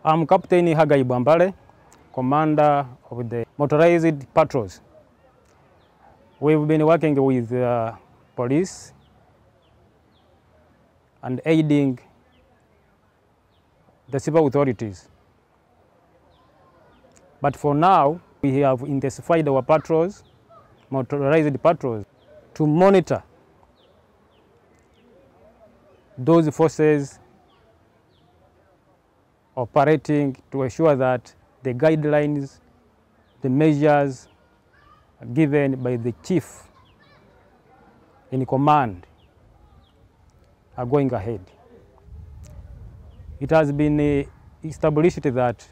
I'm Captain Hagai Bambale, commander of the motorized patrols. We've been working with police and aiding the civil authorities. But for now, we have intensified our patrols, motorized patrols, to monitor those forces operating to ensure that the guidelines, the measures given by the chief in command are going ahead. It has been established that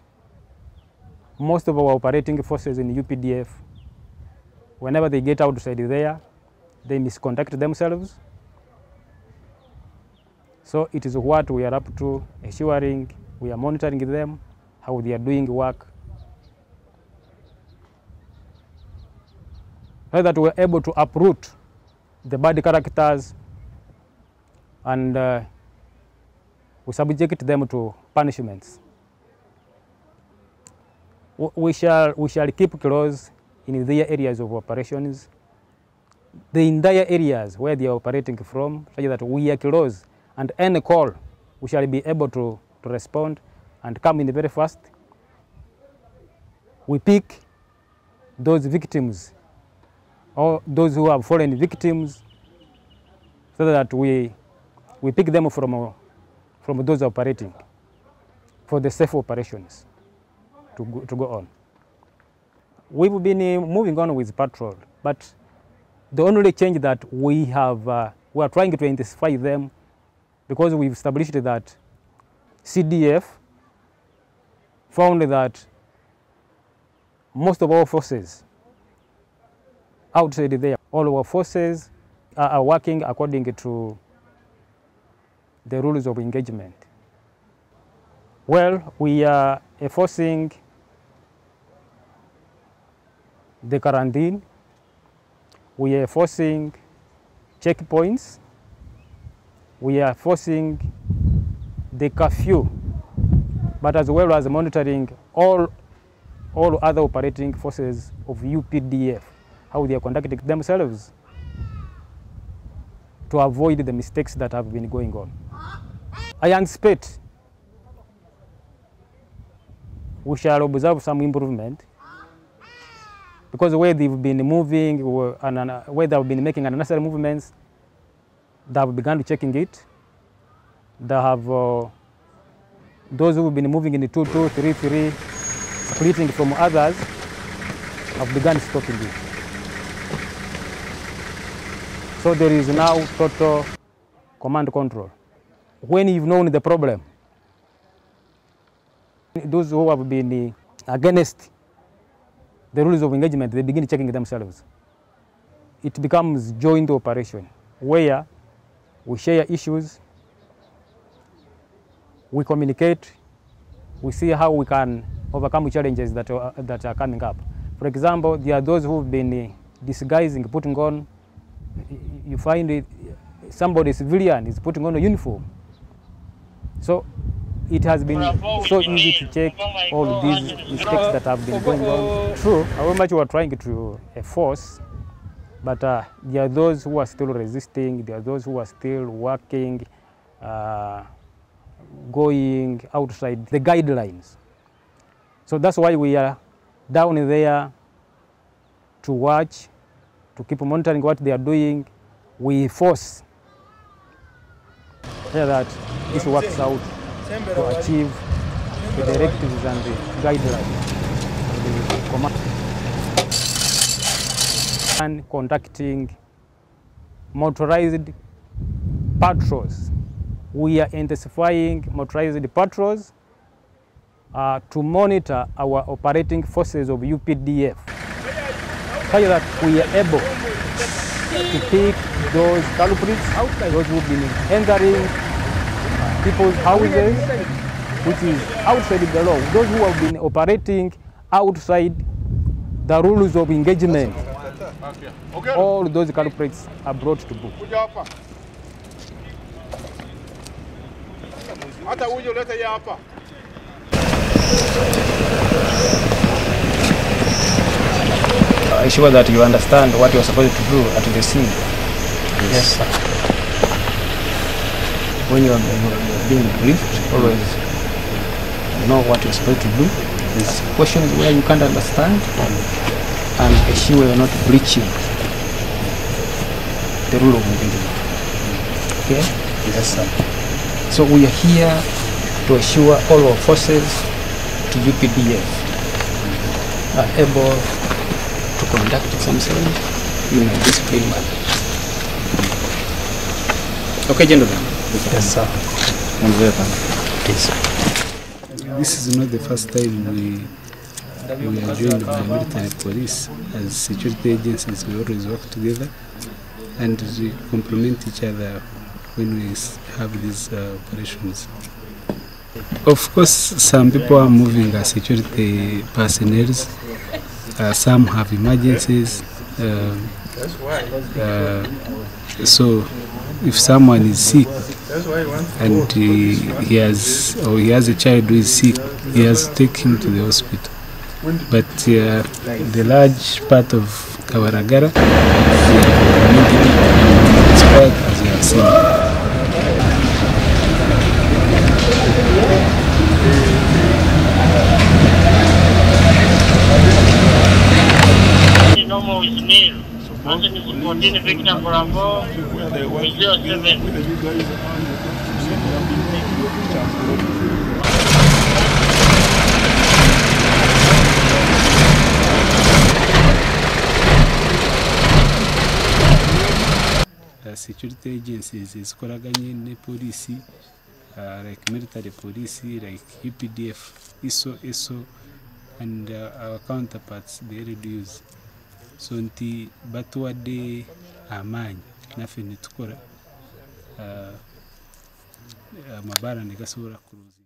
most of our operating forces in UPDF, whenever they get outside there, they misconduct themselves. So it is what we are up to, ensuring we are monitoring them, how they are doing work, so that we are able to uproot the bad characters and we subject them to punishments. We shall keep close in their areas of operations, the entire areas where they are operating from, such that we are close, and any call we shall be able to respond and come in very fast. We pick those victims or those who have fallen victims, so that we pick them from those operating for the safe operations to go on. We've been moving on with patrol, but the only change that we are trying to intensify them, because we've established that CDF found that most of our forces outside there, all our forces are working according to the rules of engagement. Well, we are enforcing the quarantine, we are enforcing checkpoints, we are enforcing the curfew, but as well as monitoring all other operating forces of UPDF, how they are conducting themselves to avoid the mistakes that have been going on. I anticipate we shall observe some improvement, because where they've been moving and where they've been making unnecessary movements, they have begun checking it. They have those who have been moving in the 2-2, 3-3, splitting from others, have begun stopping it. So there is now total command control. When you've known the problem, those who have been against the rules of engagement, they begin checking themselves. It becomes joint operation, where we share issues, we communicate, we see how we can overcome challenges that are coming up. For example, there are those who have been disguising, putting on, you find somebody civilian is putting on a uniform. So it has been so easy to check all these mistakes that have been going on. True, how much we are trying to enforce, but there are those who are still resisting, there are those who are still working, going outside the guidelines. So that's why we are down there to watch, to keep monitoring what they are doing. We force that this works out to achieve the directives and the guidelines of the command. And conducting motorized patrols. We are intensifying motorized patrols to monitor our operating forces of UPDF, so that we are able to pick those culprits, those who have been entering people's houses, which is outside the law, those who have been operating outside the rules of engagement. All those culprits are brought to book. Hata huyo leta hapa. Ensure that you understand what you're supposed to do at the scene. Yes, sir. When you are being briefed, always know what you're supposed to do. Ask questions where you can't understand, and ensure you're not breaching the rule of engagement. Okay? Yes, sir. So we are here to assure all our forces to UPDF are able to conduct themselves in a disciplined manner. Okay, gentlemen. Yes, sir. This is not the first time we are joined by military police. As security agencies, we always work together and we complement each other when we have these operations. Of course, some people are moving as security personnel. Some have emergencies. So if someone is sick and he has a child who is sick, he has to take him to the hospital. But the large part of Kawaga, it's quite as you have seen. Normal is male. Person is 14, victim Bravo, 07. Security agencies is Kawaga police, like military police, like UPDF, ISO, and our counterparts, the reduce. So nti batuwadde amaanyi naffe ne tukola amabaala ne gasobola cruise.